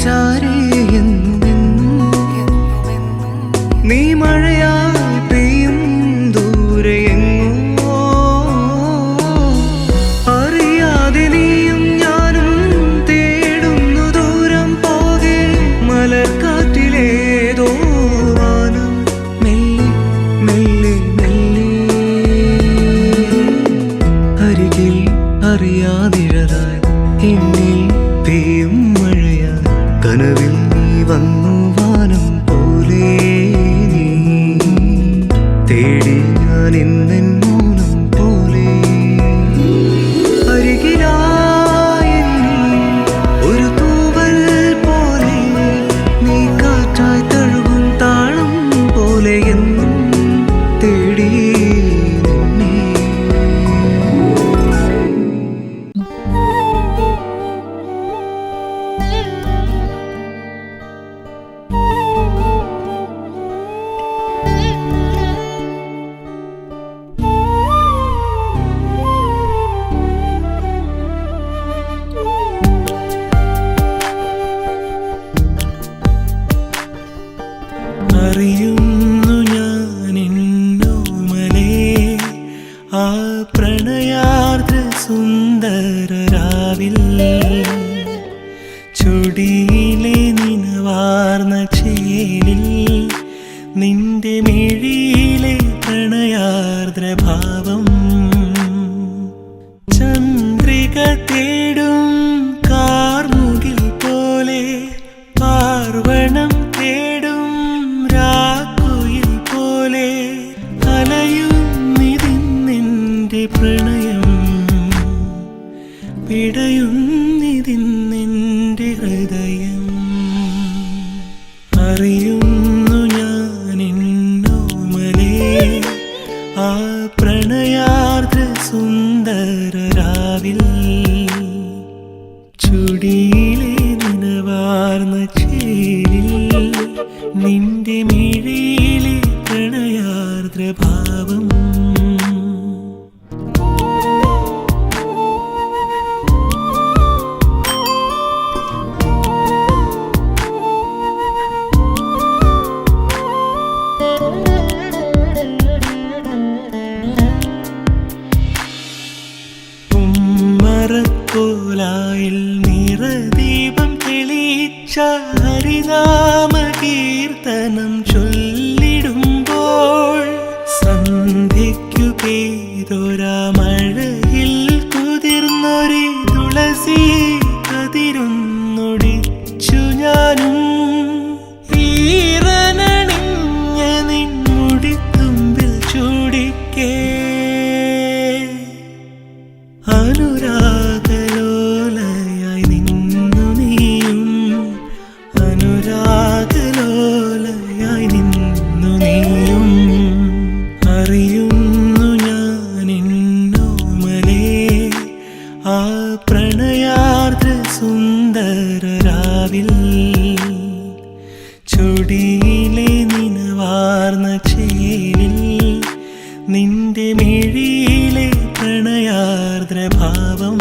ചാരേ എന്നുമെന്നും നീ മഴയായി പെയ്യും ദൂരെ എങ്ങോ അറിയാതെ നീയും ഞാനും തേടുന്നു ദൂരം പോകെ മലർക്കാറ്റിലേതോ വാനം മെല്ലെ മെല്ലെ മെല്ലെ അരികിൽ അറിയാതിഴതായി എന്നിൽ പെയ്യും മഴയായി കനവിൽ നീ വന്നു വാനം പോലെ നീ തേടി ഞാൻ ഇന്നെൻ മൗനം പോലെ അരികിലായി ഒരു തൂവൽ പോലെ നീ കാറ്റായി തഴുകും താളം പോലെ എന്നും തേടി നിന്നെ അറിയുന്നു ഞാനിന്നോമലേ ആ പ്രണയാർദ്ര സുന്ദര രാവിൽ ചുടിയിലെ നിനവാർന്ന ചേലിൽ നിന്റെ മിഴിയിലെ പ്രണയാർദ്ര ഭാവം ചന്ദ്രിക തേടും കാർമുകിൽ പോലെ പാർവണം തേടും രാക്കുയിൽ പോലെ അലയുന്നിതിന്നെൻ്റെ പ്രണയം പിടയുന്നിതിന്നെൻ്റെ ഹൃദയം അറിയുന്നു ഞാനിന്നോമലേ ആ പ്രണയാർദ്ര സുന്ദര രാവിൽ ചുടിയിലെ നിനവാർന്ന ചേലിൽ നിന്റെ മിഴിയിലെ പ്രണയാർദ്ര ഭാവം ഉമ്മറക്കോലായിൽ നിറദീപം തെളിയിച്ച ഹരിനാമ കീർത്തനം ചൊല്ലിടുമ്പോൾ സന്ധ്യയ്ക്കു പെയ്തൊരാ മഴയിൽ കുതിർന്നൊരു തുളസി കതിരുന്നൊടിച്ചു ഞാനും ഈറനണിഞ്ഞ നിൻമുടിത്തുമ്പിൽ ചൂടിക്കേ അനുരാഗലോലയായി നിന്നു നീയും അനുരാഗലോലയായി നിന്നു നീയും അറിയുന്നു ഞാനിന്നോമലേ ആ പ്രണയാർദ്ര സുന്ദര രാവിൽ ചുടിയിലെ നിനവാർന്ന ചേലിൽ നിന്റെ മിഴിയിലെ പ്രണയാർദ്ര ഭാവം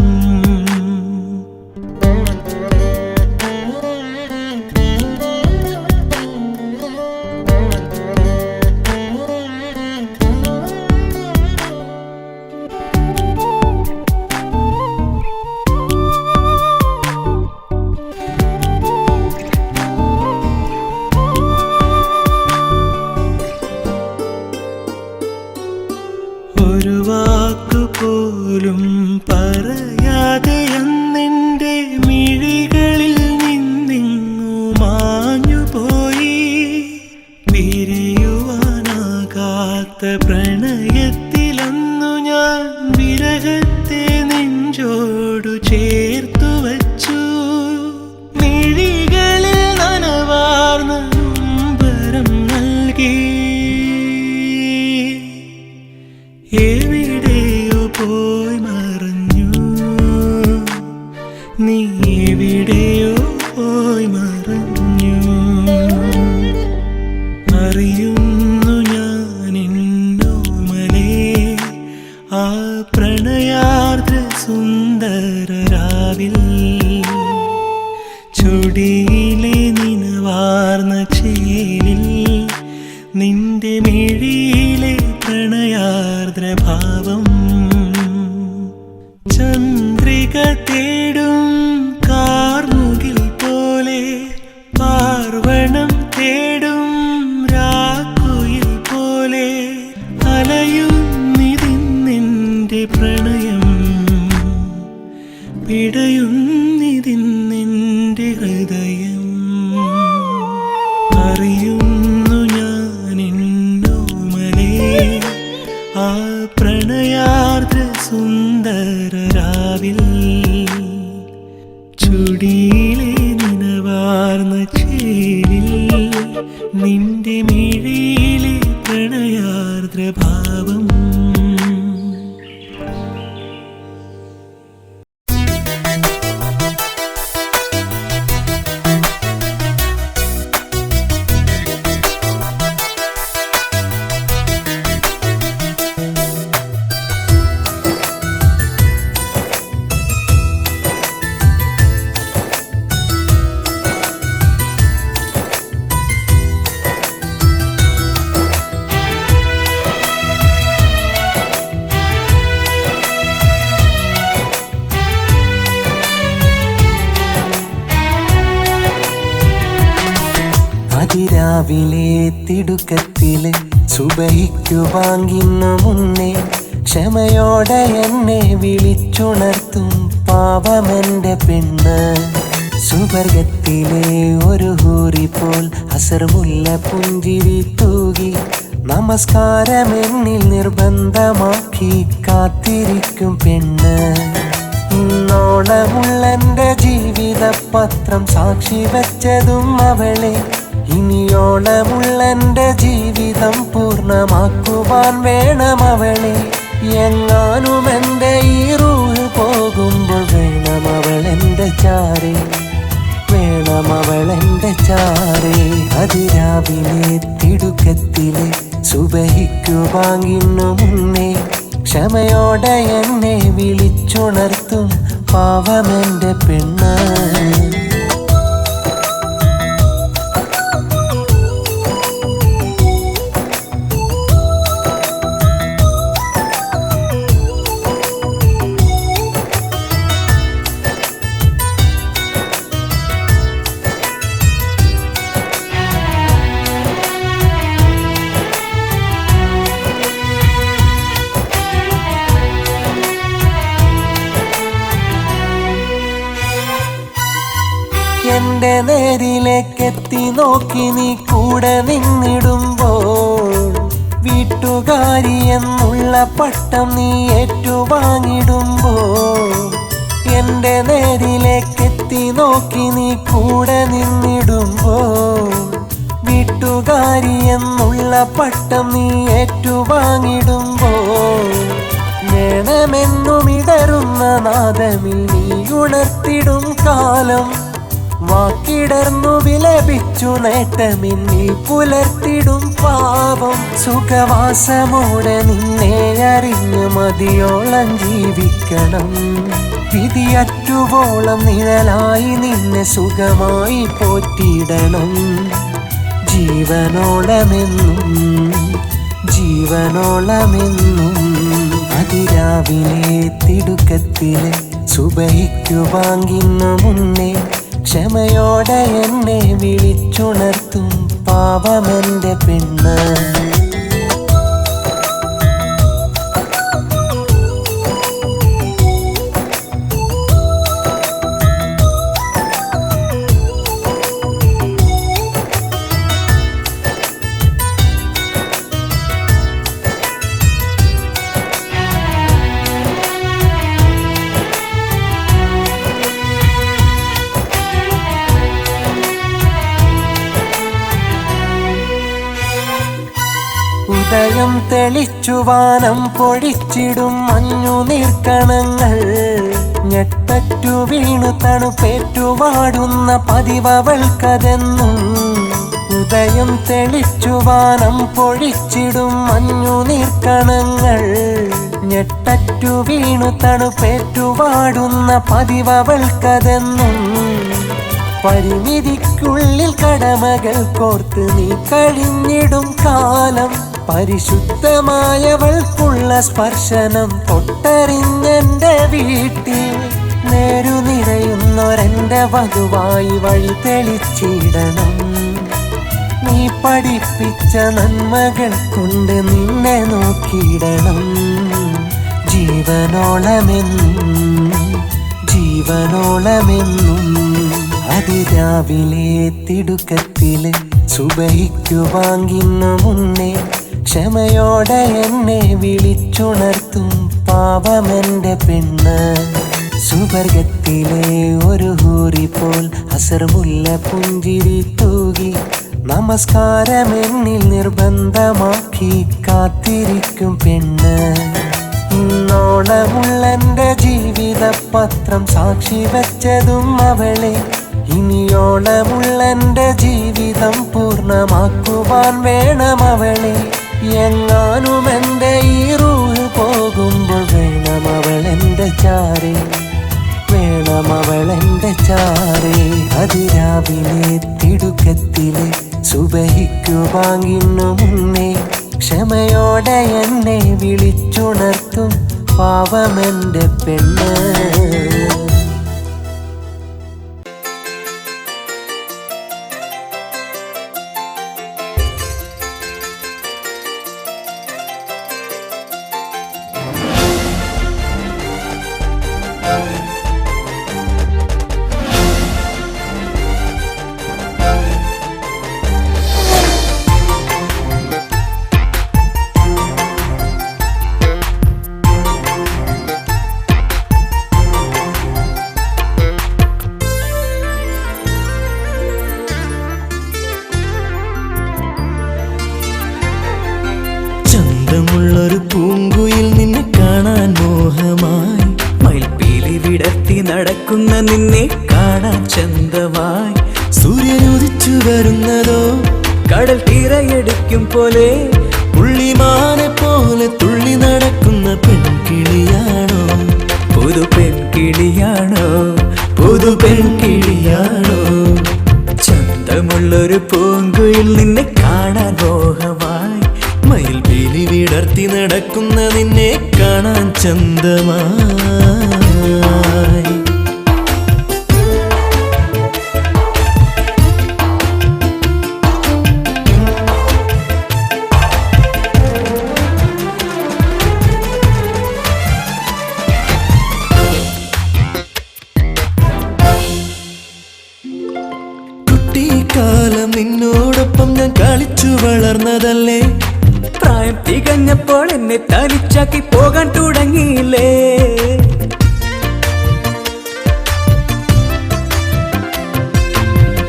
ചുടിയിലെ നിനവാർന്ന ചേലിൽ നിന്റെ മിഴിയിലെ പ്രണയാർദ്രഭാവം ചന്ദ്രിക തേടും കാർമുകിൽ പോലെ പാർവണം തേടും രാക്കുയിൽ പോലെ അലയുന്നിതിന്നെൻ്റെ പ്രണയം പിടയുന്നിതിന്നെൻ്റെ ഹൃദയം അറിയുന്നു ഞാനിന്നോമലേ ആ പ്രണയാർദ്ര സുന്ദര രാവിൽ ചുടിയിലെ നിനവാർന്ന ചേലിൽ നിന്റെ മിഴിയിലെ പ്രണയാർദ്രഭാവം അതിരാവിലെ തിടുക്കത്തില് സുബഹിക്കു വാങ്ങിന്നു മുന്നേ ക്ഷമയോടെ എന്നെ വിളിച്ചുണർത്തും പാവമെന്റെ പെണ്ണ് സുവർഗത്തിലെ ഒരു ഹൂറി പോൽ അസർമുല്ല പുഞ്ചിരി തൂകി നമസ്കാരം എന്നിൽ നിർബന്ധമാക്കി കാത്തിരിക്കും പെണ്ണ് ഇന്നോളമുള്ളെന്റെ ജീവിത പത്രം സാക്ഷി വെച്ചതും അവളെ ഇനിയോളമുള്ളെന്റെ ജീവിതം പൂർണ്ണമാക്കുവാൻ വേണം അവളെ എങ്ങാനും എൻ്റെ ഈ റൂഹ് പോകുമ്പോൾ വേണം അവളെൻ്റെ ചാരേ വേണം അവളെൻ്റെ ചാരേ അതിരാവിലെ തിടുക്കത്തിലെ സുബഹിക്കു വാങ്ങിന്നു മുന്നേ ക്ഷമയോടെ എന്നെ വിളിച്ചുണർത്തും പാവമെന്റെ പെണ്ണ് എന്റെ നേരിലേക്കെത്തി നോക്കി നീ കൂടെ നിന്നിടുമ്പോൾ വീട്ടുകാരി എന്നുള്ള പട്ടം നീ ഏറ്റുവാങ്ങിടുമ്പോൾ എന്റെ നേരിലേക്കെത്തി നോക്കി നീ കൂടെ നിന്നിടുമ്പോൾ വീട്ടുകാരി എന്നുള്ള പട്ടം നീ ഏറ്റുവാങ്ങിടുമ്പോൾ വേണമെന്നും ഇടറുന്ന നാദമിൽ നീ ഉണർത്തിടും കാലം വാക്കിടർന്നു വിലപിച്ചു നേട്ടമിന്നിൽ പുലർത്തിടും പാപം സുഖവാസമോടെ നിന്നെ അറിഞ്ഞ് മതിയോളം ജീവിക്കണം വിധിയറ്റുവോളം നിഴലായി നിന്നെ സുഖമായി പോറ്റിയിടണം ജീവനോളമെന്നും ജീവനോളമെന്നും അതിരാവിലെ തിടുക്കത്തിലെ സുബഹിക്കു വാങ്ങിന്നു മുന്നേ ക്ഷമയോടെ എന്നെ വിളിച്ചുണർത്തും പാവമെന്റെ പെണ്ണ് ഉദയം തെളിച്ചു വാനം പൊഴിച്ചിടും മഞ്ഞു നീർക്കണങ്ങൾ ഞെട്ടറ്റു വീണു തണുപ്പേറ്റുവാടുന്ന പതിവവൾക്കതെന്നും ഉദയം തെളിച്ചു വാനം പൊഴിച്ചിടും മഞ്ഞു നീർക്കണങ്ങൾ ഞെട്ടറ്റു വീണു തണുപ്പേറ്റുവാടുന്ന പതിവവൾക്കതെന്നും പരിമിതിക്കുള്ളിൽ കടമകൾ കോർത്ത് നീ കഴിഞ്ഞിടും കാലം പരിശുദ്ധമായവൾക്കുള്ള സ്പർശനം തൊട്ടറിഞ്ഞെന്റെ വീട്ടിൽ നേരു നിറയുന്നൊരെന്റെ വധുവായി വഴി തെളിച്ചിടണം നീ പഠിപ്പിച്ച നന്മകൾ കൊണ്ട് നിന്നെ നോക്കിയിടണം ജീവനോളമെന്നും അതിരാവിലെ തിടുക്കത്തില് സുബഹിക്കു വാങ്ങിന്നു മുന്നേ ക്ഷമയോടെ എന്നെ വിളിച്ചുണർത്തും പാവമെന്റെ പെണ്ണ് സുവർഗത്തിലെ ഒരു ഹൂറി പോൽ അസർമുല്ല പുഞ്ചിരി തൂകി നമസ്കാരം എന്നിൽ നിർബന്ധമാക്കി കാത്തിരിക്കും പെണ്ണ് ഇന്നോളമുള്ളെന്റെ ജീവിത പത്രം സാക്ഷി വെച്ചതും അവളെ ഇനിയോളമുള്ളെന്റെ ജീവിതം പൂർണ്ണമാക്കുവാൻ വേണം അവളെ എങ്ങാനും എൻ്റെ ഈ റൂഹ് പോകുമ്പോൾ വേണം അവളെന്റെ ചാരേ അതിരാവിലെ തിടുക്കത്തിലെ സുബഹിക്കു വാങ്ങിന്നു മുന്നേ ക്ഷമയോടെ എന്നെ വിളിച്ചുണർത്തും പാവമെന്റെ പെണ്ണ് ചന്തമുള്ളൊരു പൂങ്കുയിൽ നിന്നെ കാണാൻ മോഹമായി മയിൽപ്പീലി വിടർത്തി നടക്കുന്ന നിന്നെ കാണാൻ ചന്തമായി സൂര്യനുദിച്ചു വരുന്നതോ കടൽ തിരയടിക്കും പോലെ പുള്ളിമാനെ പോലെ തുള്ളി നടക്കുന്ന പെൺകിളിയാണോ പുതു പെൺകിളിയാണോ ചന്തമുള്ളൊരു പൂങ്കുയിൽ നിന്നെ കാണാൻ മോഹമായി മയിൽപ്പീലി വിടർത്തി നടക്കുന്ന നിന്നെ കാണാൻ ചന്തമായി കുട്ടിക്കാലം നിന്നോടൊപ്പം ഞാൻ കളിച്ചു വളർന്നതല്ലേ പ്രായം തികഞ്ഞപ്പോൾ എന്നെ തനിച്ചാക്കി പോകാൻ തുടങ്ങിയില്ലേ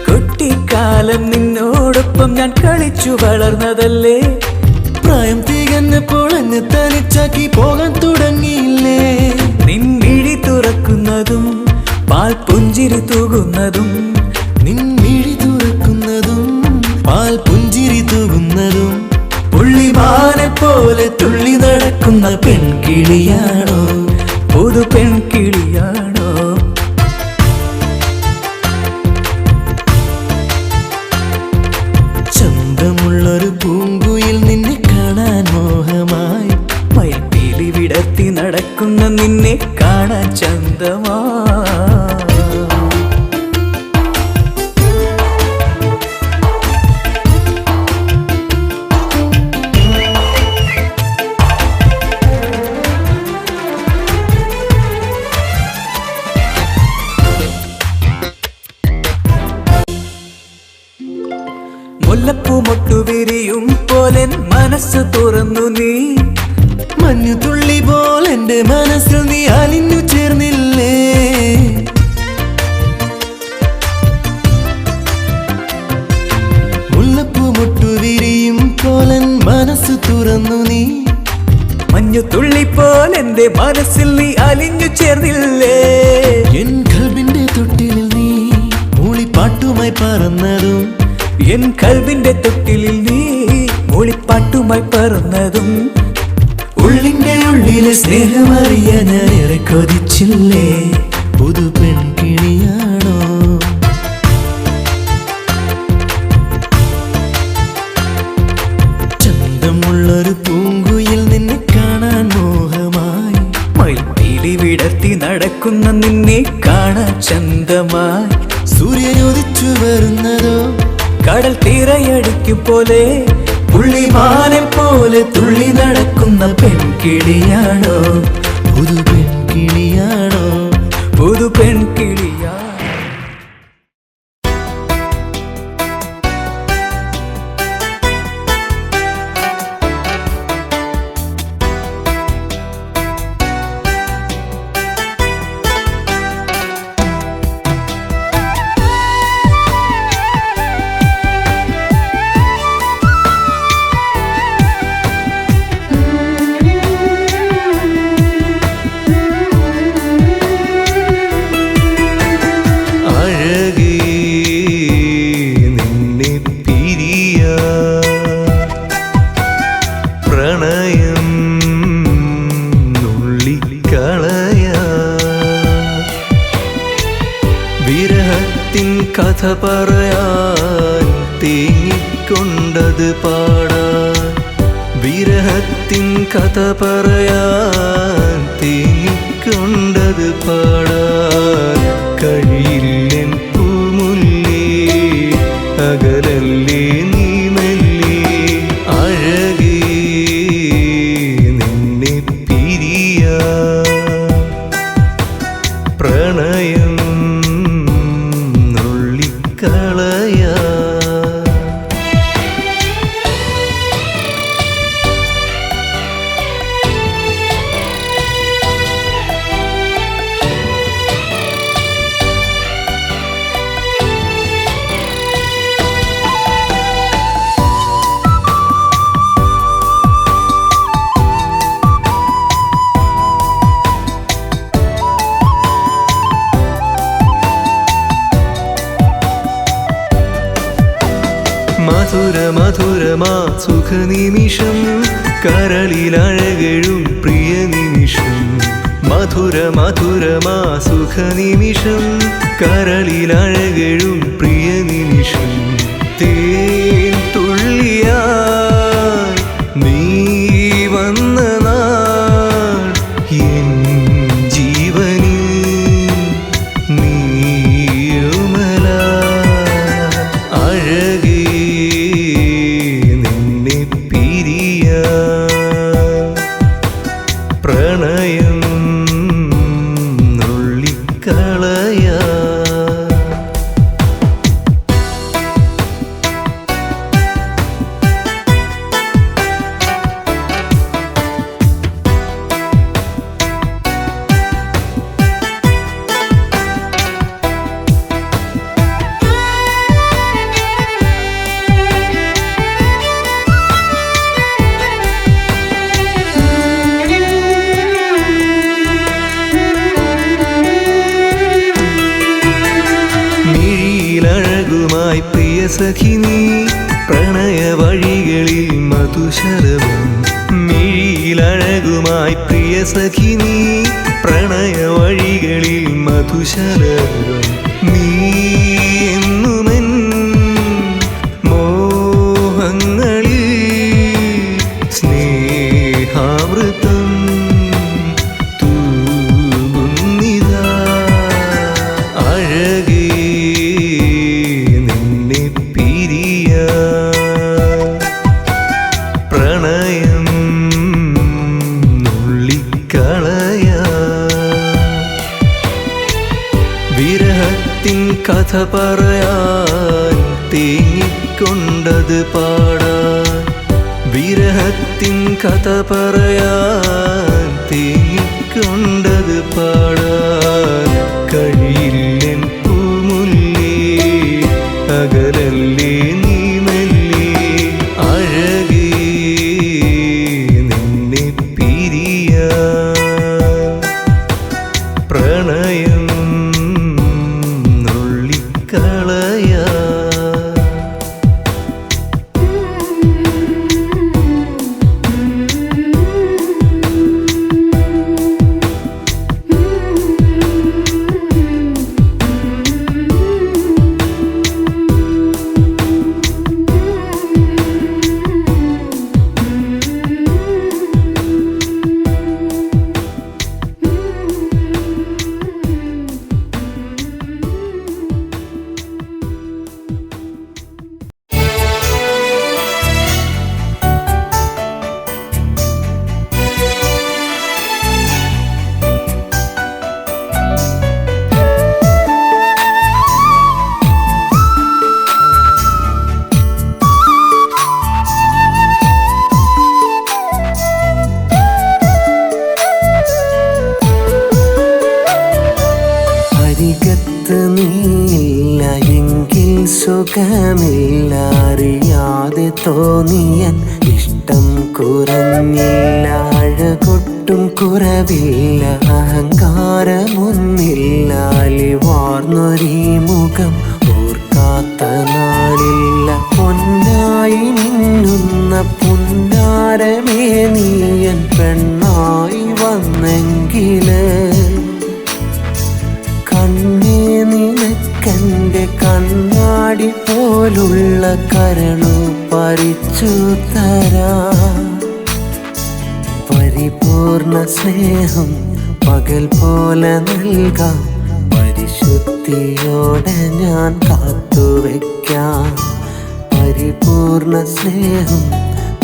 കുട്ടിക്കാലം നിന്നോടൊപ്പം ഞാൻ കളിച്ചു വളർന്നതല്ലേ പ്രായം തികഞ്ഞപ്പോൾ എന്നെ തനിച്ചാക്കി പോകാൻ തുടങ്ങിയില്ലേ നിൻമിഴി തുറക്കുന്നതും പാൽ പുഞ്ചിരി തൂകുന്നതും പാൽ പുഞ്ചിരി തൂകുന്നതും പുള്ളിമാനെ പോലെ തുള്ളി നടക്കുന്ന പെൺകിളിയാണോ പുതു പെൺകിളിയാണോ ചന്തമുള്ളൊരു പൂങ്കുയിൽ നിന്നെ കാണാൻ മോഹമായി മയിൽപ്പീലി വിടർത്തി നടക്കുന്ന നിന്നെ കാണാൻ ചന്തമായി മുല്ലപ്പൂ മൊട്ടു വിരിയും പോലെ മനസ്സ് തുറന്നു നീ മഞ്ഞു തുള്ളി പോലെ എന്റെ മനസ്സിൽ നീ അലിഞ്ഞു ചേർന്നില്ലേ മുല്ലപ്പൂ മൊട്ടു വിരിയും പോലെ മനസ്സ് തുറന്നു നീ മഞ്ഞു തുള്ളി പോലെ എന്റെ മനസ്സിൽ നീ അലിഞ്ഞു ചേർന്നില്ലേ എൻ കൽബിന്റെ തൊട്ടിലിൽ നീ മൂളിപ്പാട്ടുമായി പറന്നതും എൻ കൽവിന്റെ തൊട്ടിലിൽ നീ മൂളിപ്പാട്ടുമായി പറന്നതും ഉള്ളിന്റെ ഉള്ളിലെ സ്നേഹമറിയാൻ ഞാനേറെ കൊതിച്ചില്ലേ പുതു പെൺകിളിയാണോ നിന്നെ കാണാൻ ചന്തമായി സൂര്യനുദിച്ചു വരുന്നതോ കടൽ തിരയടിക്കും പോലെ പുള്ളിമാനെ പോലെ തുള്ളി നടക്കുന്ന പെൺകിളിയാണോ പുതു പെൺകിളിയാണോ പുതു പെൺകിളിയാ കഥ പറയാൻ തേങ്ങിക്കൊണ്ടത് പാടാൻ വിരഹത്തിൻ കഥ പറയാൻ തേങ്ങിക്കൊണ്ടത് പാടാൻ കഴിയില്ലെൻ പൂമുല്ലേ അകലല്ലേ നീ മെല്ലേ അഴകേ നിന്നെ പിരിയാ പ്രണയം കളയാ മധുര മധുരമാ സുഖനിമിഷം കരളിലഴകഴും പ്രിയ നിമിഷം മധുര മധുരമാ സുഖനിമിഷം കരളിലഴകഴും പ്രിയ നിമിഷം തേൻ തുള്ളിയായി നീ വന്ന നാൾ എൻ ജീവനിൽ നീയുമല അഴകേ പ്രണയം നുള്ളിക്കളയാ പ്രിയ സഖി നീ പ്രണയ വഴികളിൽ മധുശരവം മിഴിയിലഴകുമായി പ്രിയ സഖി നീ പ്രണയ വഴികളിൽ മധുശരവം നീ എന്നുമെൻ മോഹങ്ങളിൽ സ്നേഹാമൃതം തൂകുന്നിതാ അഴകേ പ്രണയം നുള്ളിക്കളയാ വിരഹത്തിൻ കഥ പറയാൻ തേങ്ങിക്കൊണ്ടത് പാടാൻ വിരഹത്തിൻ കഥ പറയാൻ തേങ്ങിക്കൊണ്ടത് പാടാൻ കഴിയില്ലെൻ പൂമുല്ലേ അകലല്ലേ നീ മെല്ലേ അഴകേ നിന്നെ പിരിയാ പ്രണയം നുള്ളിക്കളയാ സുഖമില്ല അറിയാതെ തോന്നിയൻ ഇഷ്ടം കുറഞ്ഞില്ല അഴകൊട്ടും കുറവില്ല അഹങ്കാരമൊന്നില്ല അലിവാർന്നൊരീ മുഖം ഓർക്കാത്ത നാളില്ല പൊന്നായി മിന്നുന്ന പുന്നാരമേ നീയൻ പെണ്ണായി വന്നെങ്കില് കണ്ണേ നിനക്കെൻ്റെ കണ്ണാടി പോലുള്ള കരളു പറിച്ചു തരാ പരിപൂർണ സ്നേഹം പകൽ പോലെ നൽകാം പരിശുദ്ധിയോടെ ഞാൻ കാത്തുവെക്കാം പരിപൂർണ സ്നേഹം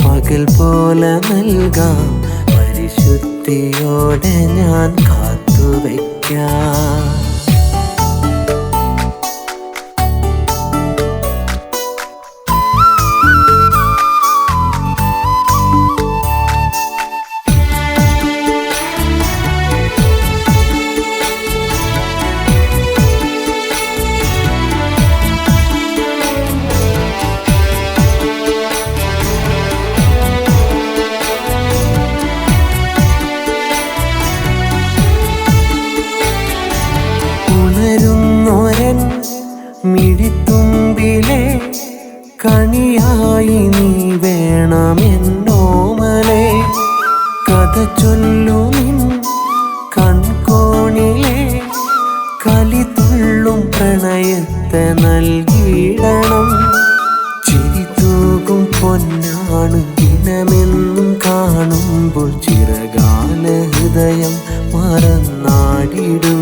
പകൽ പോലെ നൽകാം പരിശുദ്ധിയോടെ ഞാൻ കാത്തുവെക്കാം മിഴിത്തുമ്പിലെ കണിയായി നീ വേണമെന്നോമലേ കഥ ചൊല്ലുമിൻ കൺകോണിലെ കലിതുള്ളും പ്രണയത്തെ നൽകിയിടണം ചിരിതൂകും പൊന്നാണ് ദിനമെന്നും കാണുമ്പോൾ ചിരകാല ഹൃദയം മറന്നാടിടും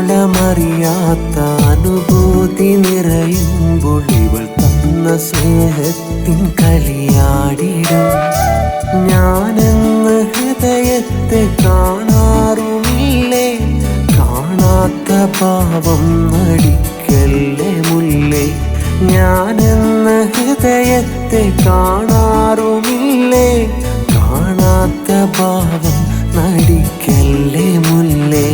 ോളമറിയാത്ത അനുഭൂതി നിറയുമ്പോൾ ഇവൾ തന്ന സ്നേഹത്തിൻ കളിയാടിടും ഞാനെന്ന് ഹൃദയത്തെ കാണാറുമില്ലേ കാണാത്ത പാവം നടിക്കല്ലേ മുല്ലേ ഞാനെന്ന് ഹൃദയത്തെ കാണാറുമില്ലേ കാണാത്ത പാവം നടിക്കല്ലേ മുല്ലേ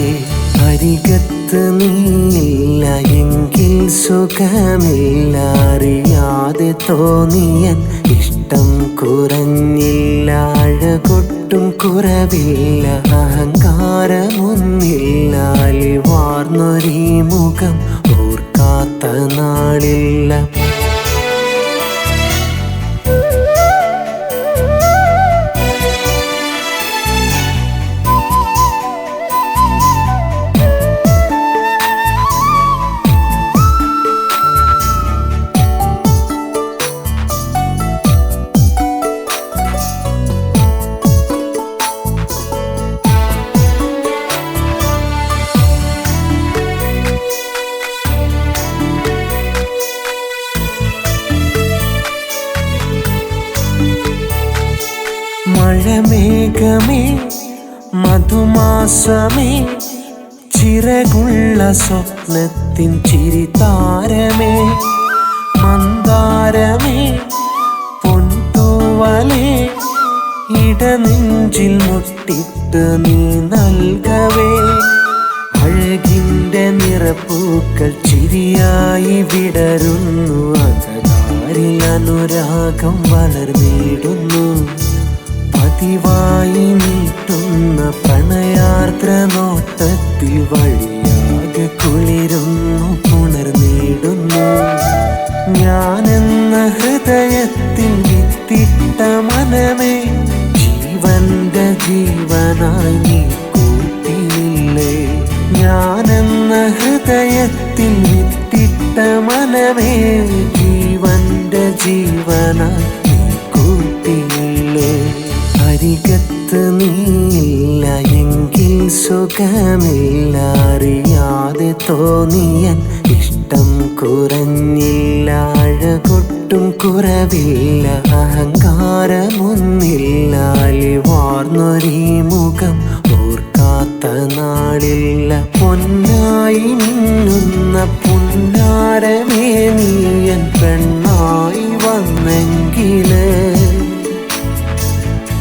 അരികത്ത് നീയില്ല എങ്കിൽ സുഖമില്ല അറിയാതെ തോന്നിയൻ ഇഷ്ടം കുറഞ്ഞില്ല അഴകൊട്ടും കുറവില്ല അഹങ്കാരമൊന്നില്ല അലിവാർന്നൊരീ മുഖം ഓർക്കാത്ത നാളില്ല മഴമേഘമേ മധുമാസമേ ചിറകുള്ള സ്വപ്നത്തിൻ ചിരിതാരമേ മന്ദാരമേ പൊൻതൂവലേ ഇടനെഞ്ചിൽ മുട്ടിട്ട് നീ നൽകവേ അഴകിൻ്റെ നിറപ്പൂക്കൾ ചിരിയായി വിടരുന്നു അകതാരിൽ അനുരാഗം വളർന്നിടുന്നു പതിവായി നീട്ടുന്ന പ്രണയാർദ്ര നോട്ടത്തിൽ വഴിയാകെ കുളിരുന്നു പുണർന്നിടുന്നു ഞാനെന്ന ഹൃദയത്തിൽ വിത്തിട്ട മനമേ ജീവന്റെ ജീവനായി നീ കൂട്ടിയില്ലേ ഞാനെന്ന ഹൃദയത്തിൽ വിത്തിട്ട മനമേ ജീവന്റെ ജീവനായി നീ കൂട്ടിയില്ലേ അരികത്ത് നീയില്ല എങ്കിൽ സുഖമില്ല അറിയാതെ തോന്നിയൻ ഇഷ്ടം കുറഞ്ഞില്ല അഴകൊട്ടും കുറവില്ല അഹങ്കാരമൊന്നില്ല അലിവാർന്നൊരീ മുഖം ഓർക്കാത്ത നാളില്ല പൊന്നായി മിന്നുന്ന പുന്നാരമേ നീയൻ പെണ്ണായി വന്നെങ്കില്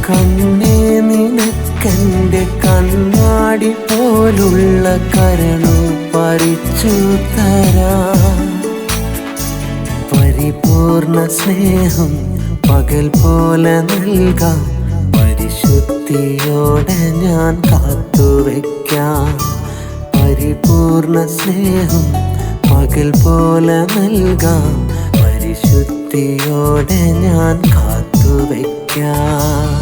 കണ്ണേ നിനക്കെൻ്റെ കണ്ണാടി പോലുള്ള കരളു പറിച്ചു തരാ പരിപൂർണ സ്നേഹം പകൽ പോലെ നൽകാം. പരിശുദ്ധിയോടെ ഞാൻ കാത്തുവയ്ക്കാം. പരിപൂർണ സ്നേഹം പകൽ പോലെ നൽകാം. പരിശുദ്ധിയോടെ ഞാൻ കാത്തുവയ്ക്കാം.